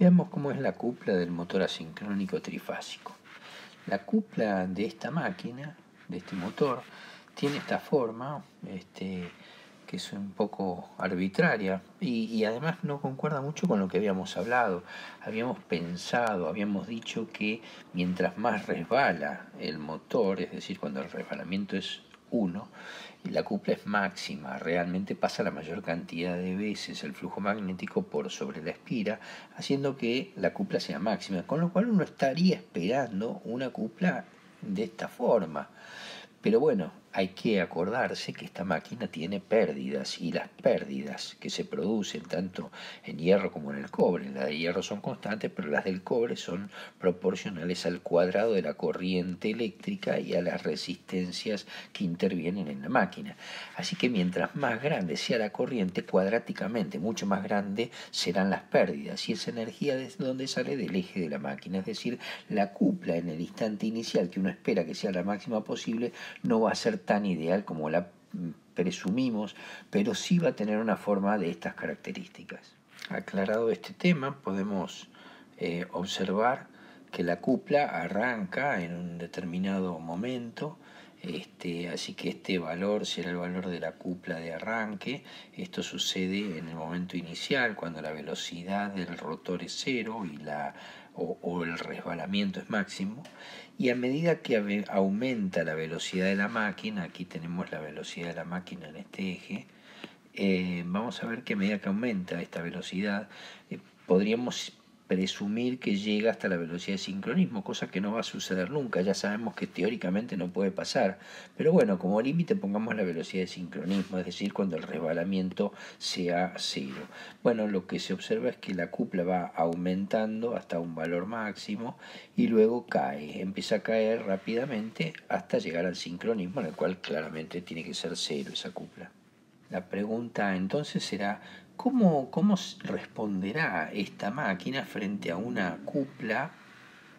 Veamos cómo es la cupla del motor asincrónico trifásico. La cupla de esta máquina, de este motor, tiene esta forma, que es un poco arbitraria y además no concuerda mucho con lo que habíamos hablado. Habíamos pensado, habíamos dicho que mientras más resbala el motor, es decir, cuando el resbalamiento es 1, la cupla es máxima, realmente pasa la mayor cantidad de veces el flujo magnético por sobre la espira, haciendo que la cupla sea máxima, con lo cual uno estaría esperando una cupla de esta forma. Pero bueno, hay que acordarse que esta máquina tiene pérdidas y las pérdidas que se producen tanto en hierro como en el cobre, las de hierro son constantes, pero las del cobre son proporcionales al cuadrado de la corriente eléctrica y a las resistencias que intervienen en la máquina. Así que mientras más grande sea la corriente, cuadráticamente mucho más grande serán las pérdidas, y esa energía es donde sale del eje de la máquina, es decir, la cupla en el instante inicial, que uno espera que sea la máxima posible, no va a ser tan ideal como la presumimos, pero sí va a tener una forma de estas características. Aclarado este tema, podemos observar que la cupla arranca en un determinado momento, así que este valor será el valor de la cupla de arranque. Esto sucede en el momento inicial, cuando la velocidad del rotor es cero y o el resbalamiento es máximo, y a medida que aumenta la velocidad de la máquina, aquí tenemos la velocidad de la máquina en este eje, vamos a ver que a medida que aumenta esta velocidad, podríamos presumir que llega hasta la velocidad de sincronismo, cosa que no va a suceder nunca, ya sabemos que teóricamente no puede pasar, pero bueno, como límite pongamos la velocidad de sincronismo, es decir, cuando el resbalamiento sea cero. Bueno, lo que se observa es que la cupla va aumentando hasta un valor máximo y luego cae, empieza a caer rápidamente hasta llegar al sincronismo, en el cual claramente tiene que ser cero esa cupla. La pregunta entonces será, ¿cómo responderá esta máquina frente a una cupla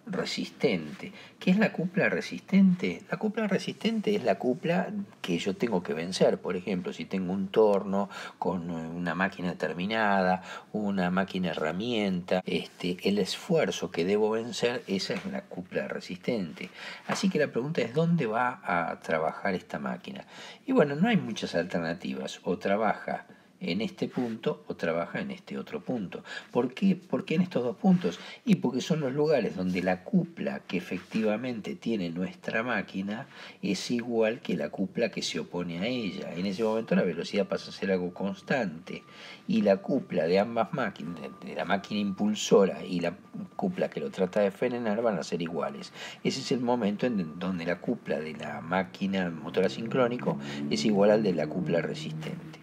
resistente? ¿Qué es la cupla resistente? La cupla resistente es la cupla que yo tengo que vencer. Por ejemplo, si tengo un torno con una máquina determinada, una máquina herramienta, el esfuerzo que debo vencer, esa es la cupla resistente. Así que la pregunta es, ¿dónde va a trabajar esta máquina? Y bueno, no hay muchas alternativas. O trabaja en este punto o trabaja en este otro punto. ¿Por qué? ¿Por qué en estos dos puntos? Y porque son los lugares donde la cupla que efectivamente tiene nuestra máquina es igual que la cupla que se opone a ella. En ese momento la velocidad pasa a ser algo constante y la cupla de ambas máquinas, de la máquina impulsora y la cupla que lo trata de frenar, van a ser iguales. Ese es el momento en donde la cupla de la máquina motor asincrónico es igual al de la cupla resistente.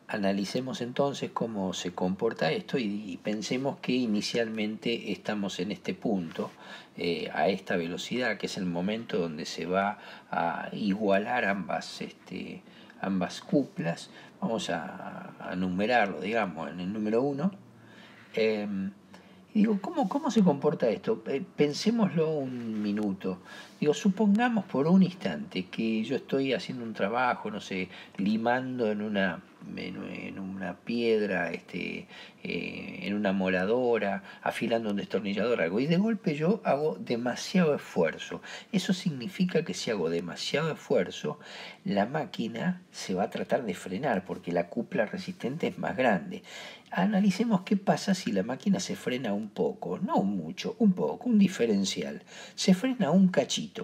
Analicemos entonces cómo se comporta esto y pensemos que inicialmente estamos en este punto, a esta velocidad, que es el momento donde se va a igualar ambas cuplas. Vamos a numerarlo, digamos, en el número 1. Y digo, ¿cómo se comporta esto? Pensémoslo un minuto. Digo, supongamos por un instante que yo estoy haciendo un trabajo, no sé, limando en una piedra, en una moladora, afilando un destornillador, algo, y de golpe yo hago demasiado esfuerzo. Eso significa que si hago demasiado esfuerzo, la máquina se va a tratar de frenar porque la cupla resistente es más grande. Analicemos qué pasa si la máquina se frena un poco, no mucho, un poco, un diferencial. Se frena un cachito.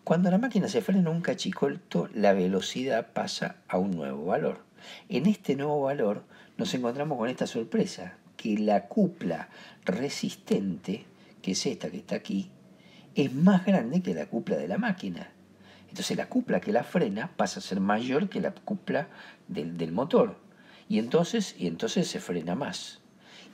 Cuando la máquina se frena un cachito, la velocidad pasa a un nuevo valor. En este nuevo valor nos encontramos con esta sorpresa, que la cupla resistente, que es esta que está aquí, es más grande que la cupla de la máquina. Entonces la cupla que la frena pasa a ser mayor que la cupla del motor. Y entonces se frena más.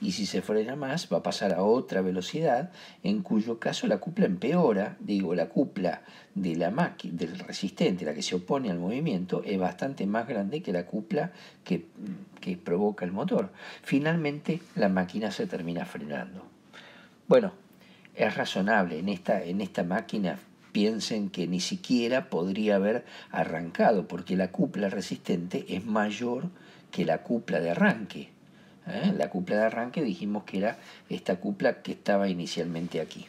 Y si se frena más, va a pasar a otra velocidad, en cuyo caso la cupla empeora. Digo, la cupla de la máquina, del resistente, la que se opone al movimiento, es bastante más grande que la cupla que provoca el motor. Finalmente, la máquina se termina frenando. Bueno, es razonable. En esta máquina piensen que ni siquiera podría haber arrancado, porque la cupla resistente es mayor que la cupla de arranque. La cupla de arranque dijimos que era esta cupla que estaba inicialmente aquí.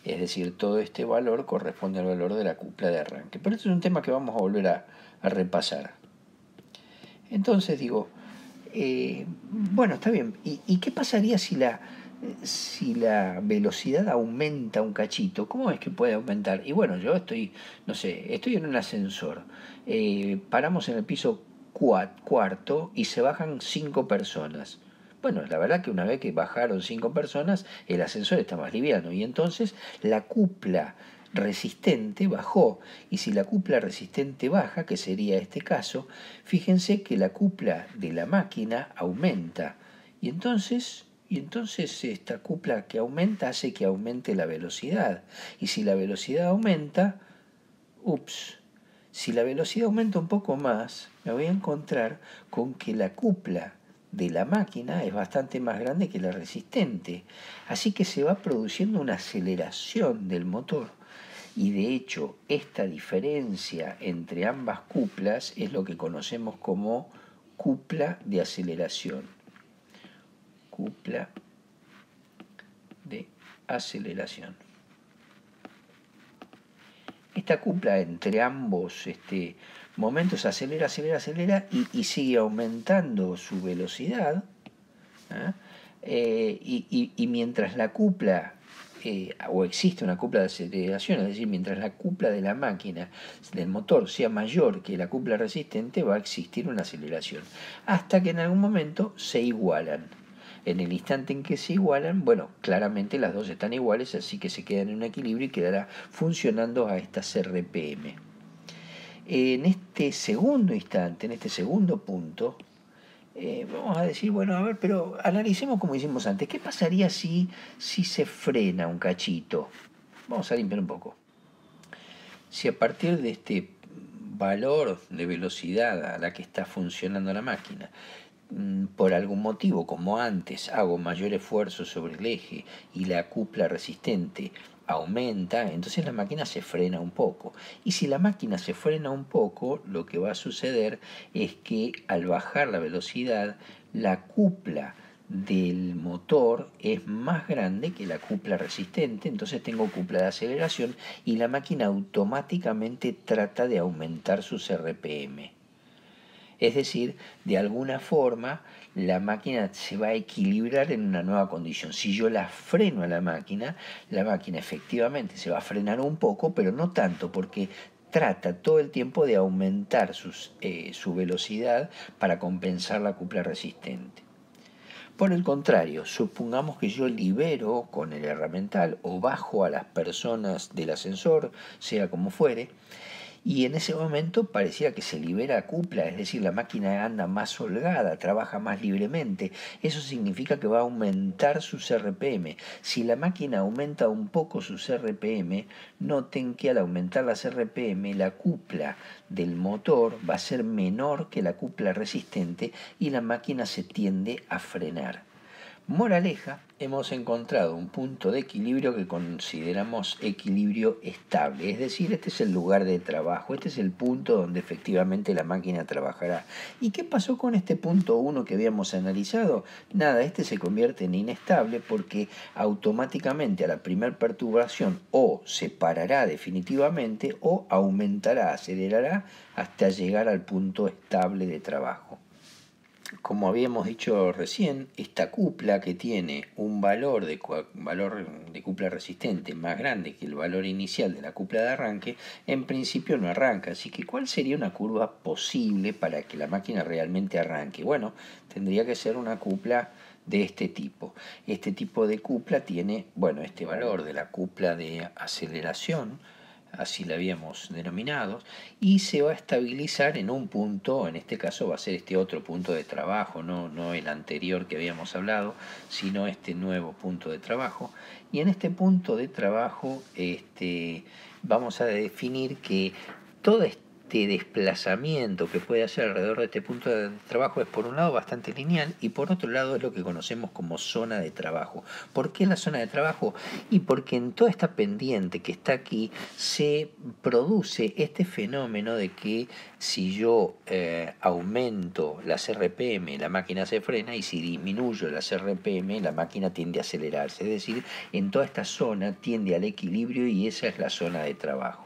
Es decir, todo este valor corresponde al valor de la cupla de arranque. Pero este es un tema que vamos a volver a repasar. Entonces digo, bueno, está bien. ¿Y qué pasaría si la velocidad aumenta un cachito? ¿Cómo es que puede aumentar? Y bueno, yo estoy, no sé, estoy en un ascensor. Paramos en el piso cuarto y se bajan 5 personas. Bueno, la verdad que una vez que bajaron 5 personas, el ascensor está más liviano y entonces la cupla resistente bajó. Y si la cupla resistente baja, que sería este caso, fíjense que la cupla de la máquina aumenta. Y entonces esta cupla que aumenta hace que aumente la velocidad. Y si la velocidad aumenta, si la velocidad aumenta un poco más, me voy a encontrar con que la cupla de la máquina es bastante más grande que la resistente. Así que se va produciendo una aceleración del motor. Y de hecho, esta diferencia entre ambas cuplas es lo que conocemos como cupla de aceleración. Cupla de aceleración. Esta cupla entre ambos momentos acelera y sigue aumentando su velocidad. Y mientras la cupla, o existe una cupla de aceleración, es decir, mientras la cupla de la máquina, del motor, sea mayor que la cupla resistente, va a existir una aceleración, hasta que en algún momento se igualan. En el instante en que se igualan, bueno, claramente las dos están iguales, así que se quedan en un equilibrio y quedará funcionando a estas RPM. En este segundo instante, en este segundo punto, vamos a decir, bueno, a ver, pero analicemos como hicimos antes. ¿Qué pasaría si se frena un cachito? Vamos a limpiar un poco. Si a partir de este valor de velocidad a la que está funcionando la máquina, por algún motivo, como antes, hago mayor esfuerzo sobre el eje y la cupla resistente aumenta, entonces la máquina se frena un poco. Y si la máquina se frena un poco, lo que va a suceder es que al bajar la velocidad, la cupla del motor es más grande que la cupla resistente, entonces tengo cupla de aceleración y la máquina automáticamente trata de aumentar sus RPM. Es decir, de alguna forma la máquina se va a equilibrar en una nueva condición. Si yo la freno a la máquina efectivamente se va a frenar un poco, pero no tanto, porque trata todo el tiempo de aumentar su velocidad para compensar la cupla resistente. Por el contrario, supongamos que yo libero con el herramental o bajo a las personas del ascensor, sea como fuere, y en ese momento parecía que se libera cupla, es decir, la máquina anda más holgada, trabaja más libremente. Eso significa que va a aumentar sus RPM. Si la máquina aumenta un poco sus RPM, noten que al aumentar las RPM, la cupla del motor va a ser menor que la cupla resistente y la máquina se tiende a frenar. Moraleja, hemos encontrado un punto de equilibrio que consideramos equilibrio estable, es decir, este es el lugar de trabajo, este es el punto donde efectivamente la máquina trabajará. ¿Y qué pasó con este punto 1 que habíamos analizado? Nada, este se convierte en inestable porque automáticamente a la primera perturbación o se parará definitivamente o aumentará, acelerará hasta llegar al punto estable de trabajo. Como habíamos dicho recién, esta cupla que tiene un valor de cupla resistente más grande que el valor inicial de la cupla de arranque, en principio no arranca. Así que, ¿cuál sería una curva posible para que la máquina realmente arranque? Bueno, tendría que ser una cupla de este tipo. Este tipo de cupla tiene, bueno, este valor de la cupla de aceleración, así la habíamos denominado, y se va a estabilizar en un punto, en este caso va a ser este otro punto de trabajo, no el anterior que habíamos hablado, sino este nuevo punto de trabajo. Y en este punto de trabajo vamos a definir que este desplazamiento que puede hacer alrededor de este punto de trabajo es por un lado bastante lineal y por otro lado es lo que conocemos como zona de trabajo. ¿Por qué la zona de trabajo? Y porque en toda esta pendiente que está aquí se produce este fenómeno de que si yo aumento las RPM, la máquina se frena, y si disminuyo las RPM, la máquina tiende a acelerarse. Es decir, en toda esta zona tiende al equilibrio y esa es la zona de trabajo.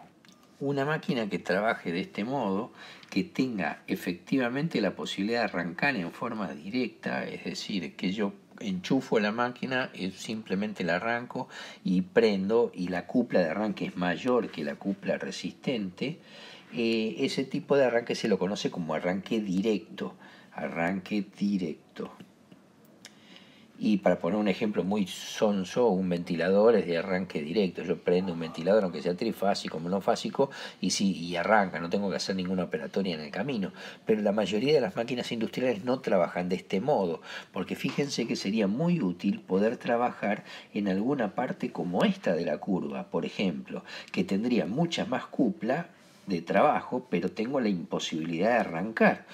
Una máquina que trabaje de este modo, que tenga efectivamente la posibilidad de arrancar en forma directa, es decir, que yo enchufo la máquina, simplemente la arranco y prendo y la cupla de arranque es mayor que la cupla resistente, ese tipo de arranque se lo conoce como arranque directo. Arranque directo. Y para poner un ejemplo muy sonso, un ventilador es de arranque directo. Yo prendo un ventilador, aunque sea trifásico, monofásico, y arranca, no tengo que hacer ninguna operatoria en el camino. Pero la mayoría de las máquinas industriales no trabajan de este modo, porque fíjense que sería muy útil poder trabajar en alguna parte como esta de la curva, por ejemplo, que tendría mucha más cupla de trabajo, pero tengo la imposibilidad de arrancar.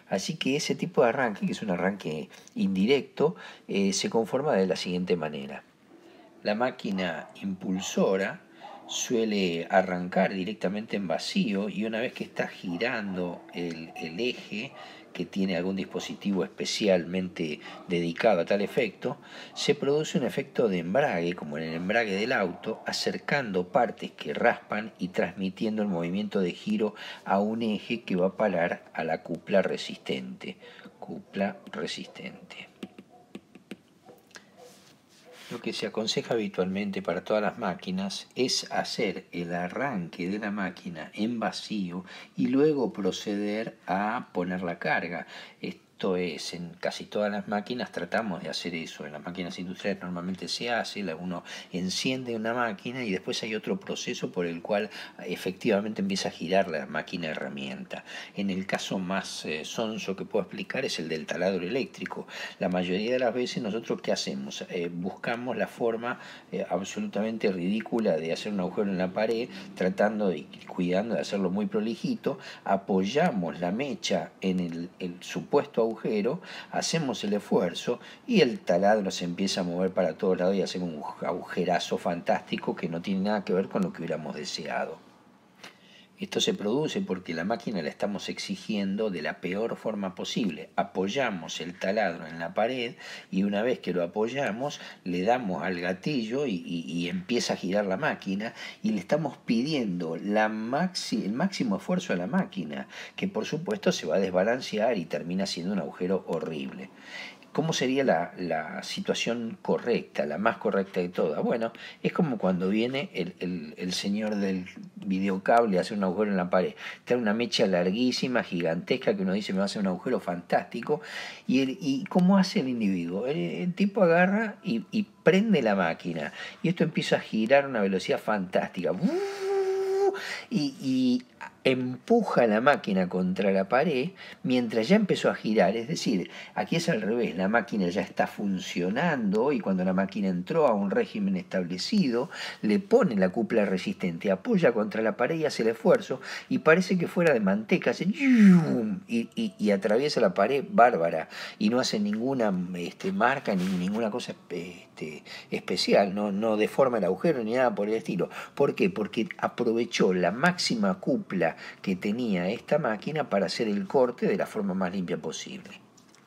Así que ese tipo de arranque, que es un arranque indirecto, se conforma de la siguiente manera. La máquina impulsora suele arrancar directamente en vacío y una vez que está girando el eje, que tiene algún dispositivo especialmente dedicado a tal efecto, se produce un efecto de embrague, como en el embrague del auto, acercando partes que raspan y transmitiendo el movimiento de giro a un eje que va a parar a la cupla resistente. Cupla resistente. Lo que se aconseja habitualmente para todas las máquinas es hacer el arranque de la máquina en vacío y luego proceder a poner la carga. Esto es, en casi todas las máquinas tratamos de hacer eso. En las máquinas industriales normalmente se hace, uno enciende una máquina y después hay otro proceso por el cual efectivamente empieza a girar la máquina herramienta. En el caso más sonso que puedo explicar es el del taladro eléctrico. La mayoría de las veces nosotros ¿qué hacemos? Buscamos la forma absolutamente ridícula de hacer un agujero en la pared, tratando y cuidando de hacerlo muy prolijito, apoyamos la mecha en el supuesto agujero, hacemos el esfuerzo y el taladro se empieza a mover para todos lados y hacemos un agujerazo fantástico que no tiene nada que ver con lo que hubiéramos deseado. Esto se produce porque la máquina la estamos exigiendo de la peor forma posible. Apoyamos el taladro en la pared y una vez que lo apoyamos le damos al gatillo y empieza a girar la máquina y le estamos pidiendo el máximo esfuerzo a la máquina, que por supuesto se va a desbalancear y termina siendo un agujero horrible. ¿Cómo sería la situación correcta, la más correcta de todas? Bueno, es como cuando viene el señor del videocable a hacer un agujero en la pared. Trae una mecha larguísima, gigantesca, que uno dice me va a hacer un agujero fantástico. ¿Y cómo hace el individuo? El tipo agarra y prende la máquina. Y esto empieza a girar a una velocidad fantástica. Y empuja la máquina contra la pared mientras ya empezó a girar. Es decir, aquí es al revés, la máquina ya está funcionando y cuando la máquina entró a un régimen establecido, le pone la cupla resistente, apoya contra la pared y hace el esfuerzo y parece que fuera de manteca, hace y atraviesa la pared bárbara y no hace ninguna marca ni ninguna cosa especial, no deforma el agujero ni nada por el estilo. ¿Por qué? Porque aprovechó la máxima cupla que tenía esta máquina para hacer el corte de la forma más limpia posible.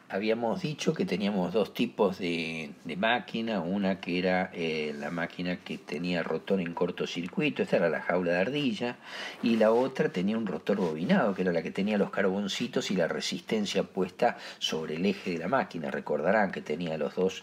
Habíamos dicho que teníamos dos tipos de máquina, una que era la máquina que tenía rotor en cortocircuito, esta era la jaula de ardilla, y la otra tenía un rotor bobinado, que era la que tenía los carboncitos y la resistencia puesta sobre el eje de la máquina. Recordarán que tenía los dos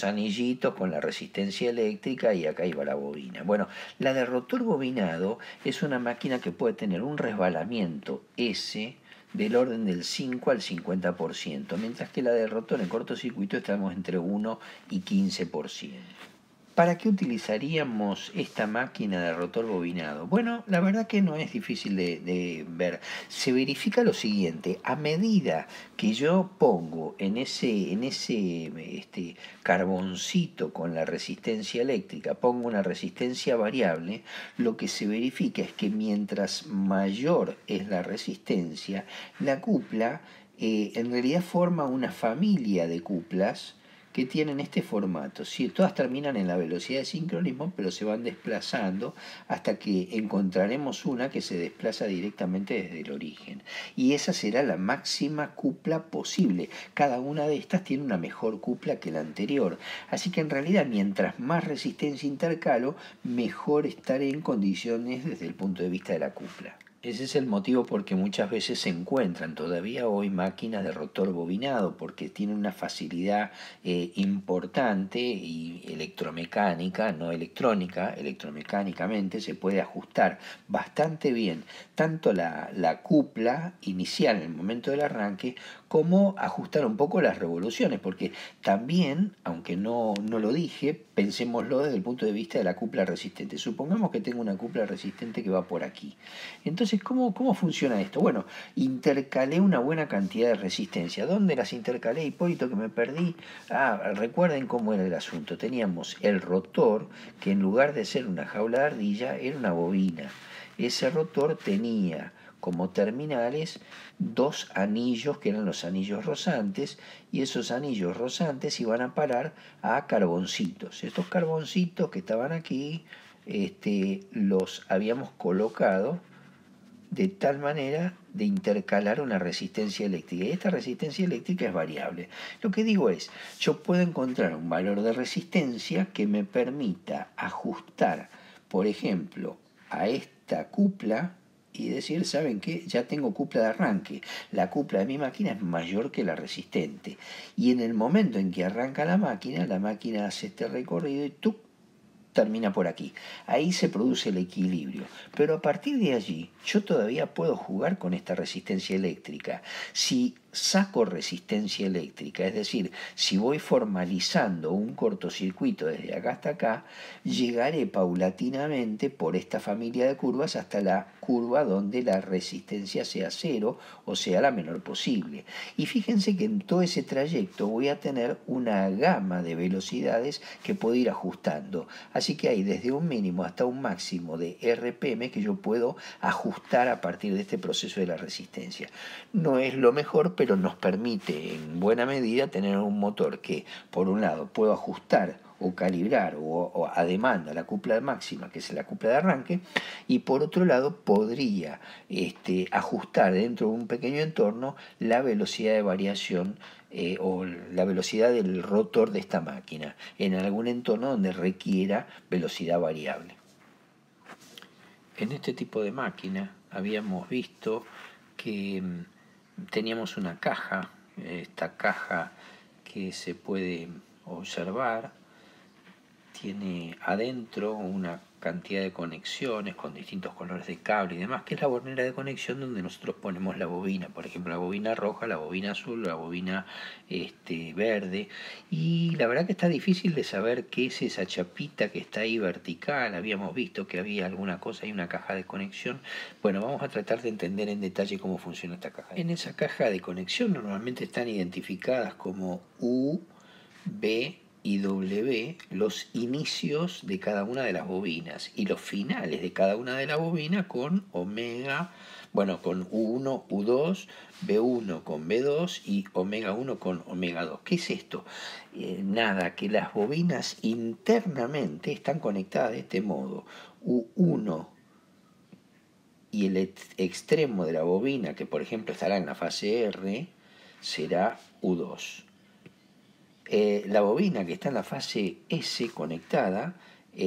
anillitos con la resistencia eléctrica y acá iba la bobina. Bueno, la de rotor bobinado es una máquina que puede tener un resbalamiento S del orden del 5 al 50%, mientras que la de rotor en cortocircuito estamos entre 1 y 15%. ¿Para qué utilizaríamos esta máquina de rotor bobinado? Bueno, la verdad que no es difícil de ver. Se verifica lo siguiente: a medida que yo pongo en ese carboncito con la resistencia eléctrica, pongo una resistencia variable, lo que se verifica es que mientras mayor es la resistencia, la cupla en realidad forma una familia de cuplas que tienen este formato. Sí, todas terminan en la velocidad de sincronismo, pero se van desplazando hasta que encontraremos una que se desplaza directamente desde el origen. Y esa será la máxima cupla posible. Cada una de estas tiene una mejor cupla que la anterior. Así que en realidad, mientras más resistencia intercalo, mejor estaré en condiciones desde el punto de vista de la cupla. Ese es el motivo por que muchas veces se encuentran todavía hoy máquinas de rotor bobinado, porque tienen una facilidad importante y electromecánica, no electrónica, electromecánicamente se puede ajustar bastante bien tanto la cupla inicial en el momento del arranque como ajustar un poco las revoluciones, porque también, aunque no lo dije, pensémoslo desde el punto de vista de la cupla resistente. Supongamos que tengo una cupla resistente que va por aquí. Entonces, ¿cómo funciona esto? Bueno, intercalé una buena cantidad de resistencia. ¿Dónde las intercalé, Hipólito, que me perdí? Recuerden cómo era el asunto. Teníamos el rotor, que en lugar de ser una jaula de ardilla, era una bobina. Ese rotor tenía como terminales dos anillos, que eran los anillos rosantes, y esos anillos rosantes iban a parar a carboncitos. Estos carboncitos que estaban aquí, los habíamos colocado de tal manera de intercalar una resistencia eléctrica. Y esta resistencia eléctrica es variable. Lo que digo es, yo puedo encontrar un valor de resistencia que me permita ajustar, por ejemplo, a esta cupla y decir, ¿saben qué? Ya tengo cupla de arranque. La cupla de mi máquina es mayor que la resistente. Y en el momento en que arranca la máquina hace este recorrido y ¡tuc! Termina por aquí. Ahí se produce el equilibrio. Pero a partir de allí, yo todavía puedo jugar con esta resistencia eléctrica. Si saco resistencia eléctrica, es decir, si voy formalizando un cortocircuito desde acá hasta acá, llegaré paulatinamente por esta familia de curvas hasta la curva donde la resistencia sea cero o sea la menor posible. Y fíjense que en todo ese trayecto voy a tener una gama de velocidades que puedo ir ajustando. Así que hay desde un mínimo hasta un máximo de RPM que yo puedo ajustar a partir de este proceso de la resistencia. No es lo mejor, pero nos permite en buena medida tener un motor que, por un lado, puedo ajustar o calibrar o a demanda la cupla máxima, que es la cupla de arranque, y por otro lado podría ajustar dentro de un pequeño entorno la velocidad de variación o la velocidad del rotor de esta máquina en algún entorno donde requiera velocidad variable. En este tipo de máquina habíamos visto que teníamos una caja, esta caja que se puede observar, tiene adentro una cantidad de conexiones con distintos colores de cable y demás, que es la bornera de conexión donde nosotros ponemos la bobina, por ejemplo la bobina roja, la bobina azul, la bobina verde, y la verdad que está difícil de saber qué es esa chapita que está ahí vertical. Habíamos visto que había alguna cosa, hay una caja de conexión. Bueno, vamos a tratar de entender en detalle cómo funciona esta caja. En esa caja de conexión normalmente están identificadas como U, B y W los inicios de cada una de las bobinas y los finales de cada una de las bobinas con omega, bueno, con U1, U2, B1 con B2 y omega 1 con omega 2. ¿Qué es esto? Nada, que las bobinas internamente están conectadas de este modo. U1 y el extremo de la bobina, que por ejemplo estará en la fase R, será U2. La bobina que está en la fase S conectada,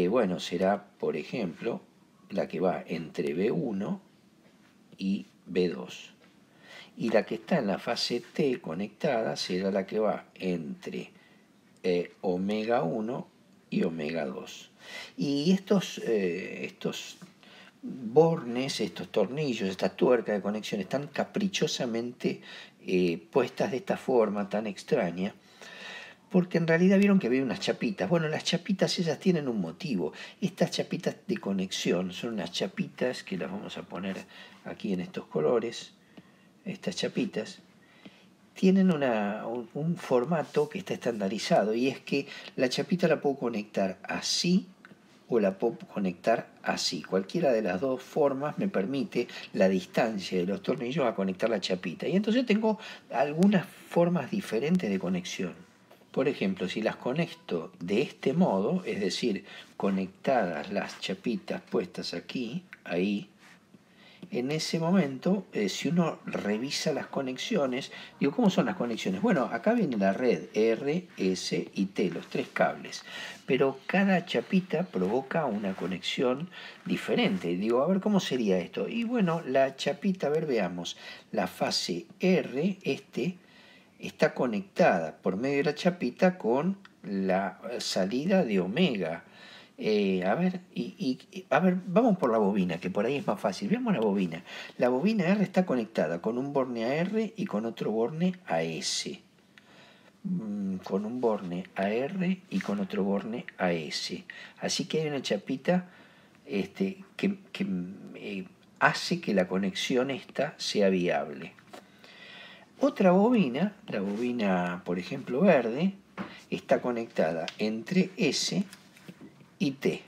bueno, será, por ejemplo, la que va entre B1 y B2. Y la que está en la fase T conectada será la que va entre omega 1 y omega 2. Y estos bornes, estos tornillos, estas tuercas de conexión están caprichosamente puestas de esta forma tan extraña, porque en realidad vieron que había unas chapitas. Bueno, las chapitas ellas tienen un motivo. Estas chapitas de conexión son unas chapitas que las vamos a poner aquí en estos colores, estas chapitas, tienen un formato que está estandarizado, y es que la chapita la puedo conectar así o la puedo conectar así. Cualquiera de las dos formas me permite la distancia de los tornillos a conectar la chapita. Y entonces tengo algunas formas diferentes de conexión. Por ejemplo, si las conecto de este modo, es decir, conectadas las chapitas puestas aquí, ahí, en ese momento, si uno revisa las conexiones, digo, ¿cómo son las conexiones? Bueno, acá viene la red R, S y T, los tres cables, pero cada chapita provoca una conexión diferente. Digo, a ver, ¿cómo sería esto? Y bueno, la chapita, a ver, veamos, la fase R, está conectada por medio de la chapita con la salida de omega. A ver, vamos por la bobina, que por ahí es más fácil. Veamos la bobina. La bobina R está conectada con un borne AR y con otro borne AS. Con un borne AR y con otro borne AS. Así que hay una chapita que hace que la conexión esta sea viable. Otra bobina, la bobina, por ejemplo, verde, está conectada entre S y T.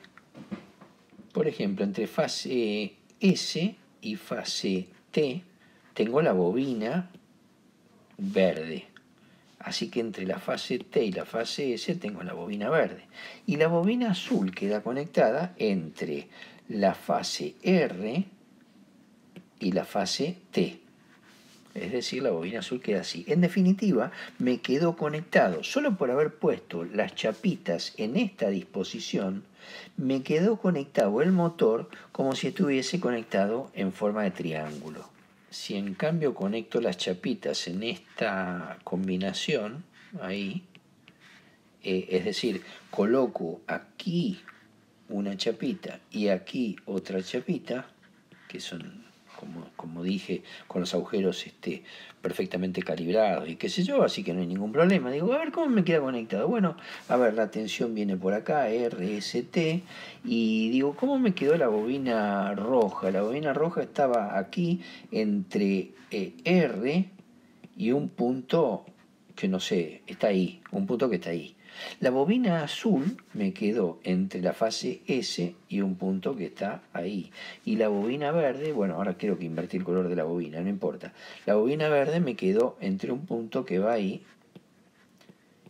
Por ejemplo, entre fase S y fase T tengo la bobina verde. Así que entre la fase T y la fase S tengo la bobina verde. Y la bobina azul queda conectada entre la fase R y la fase T. Es decir, la bobina azul queda así. En definitiva, me quedó conectado, solo por haber puesto las chapitas en esta disposición, me quedó conectado el motor como si estuviese conectado en forma de triángulo. Si en cambio conecto las chapitas en esta combinación, ahí, es decir, coloco aquí una chapita y aquí otra chapita, que son, como dije, con los agujeros perfectamente calibrados y qué sé yo, así que no hay ningún problema. Digo, a ver, ¿cómo me queda conectado? Bueno, a ver, la tensión viene por acá, RST, y digo, ¿cómo me quedó la bobina roja? La bobina roja estaba aquí entre R y un punto que no sé, está ahí, un punto que está ahí. La bobina azul me quedó entre la fase S y un punto que está ahí. Y la bobina verde, bueno, ahora quiero que invertí el color de la bobina, no importa. La bobina verde me quedó entre un punto que va ahí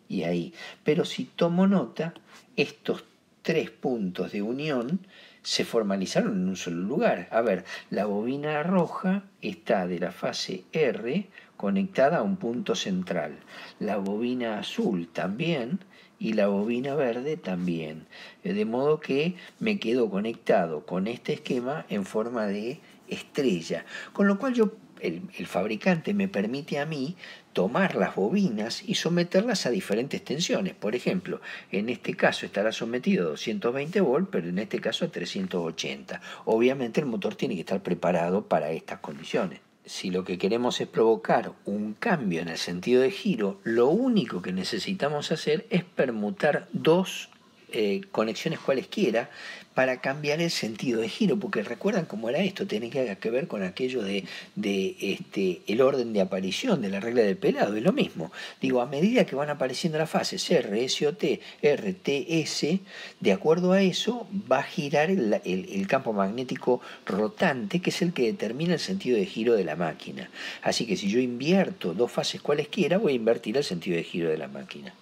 y ahí. Pero si tomo nota, estos tres puntos de unión se formalizaron en un solo lugar. A ver, la bobina roja está de la fase R conectada a un punto central. La bobina azul también y la bobina verde también. De modo que me quedo conectado con este esquema en forma de estrella. Con lo cual el fabricante me permite a mí tomar las bobinas y someterlas a diferentes tensiones. Por ejemplo, en este caso estará sometido a 220 volts, pero en este caso a 380. Obviamente el motor tiene que estar preparado para estas condiciones. Si lo que queremos es provocar un cambio en el sentido de giro, lo único que necesitamos hacer es permutar dos conexiones cualesquiera para cambiar el sentido de giro, porque recuerdan cómo era esto, tiene que ver con aquello de el orden de aparición de la regla del pelado, es lo mismo. Digo, a medida que van apareciendo las fases R, S o T, R, T, S, de acuerdo a eso va a girar el campo magnético rotante, que es el que determina el sentido de giro de la máquina. Así que si yo invierto dos fases cualesquiera, voy a invertir el sentido de giro de la máquina.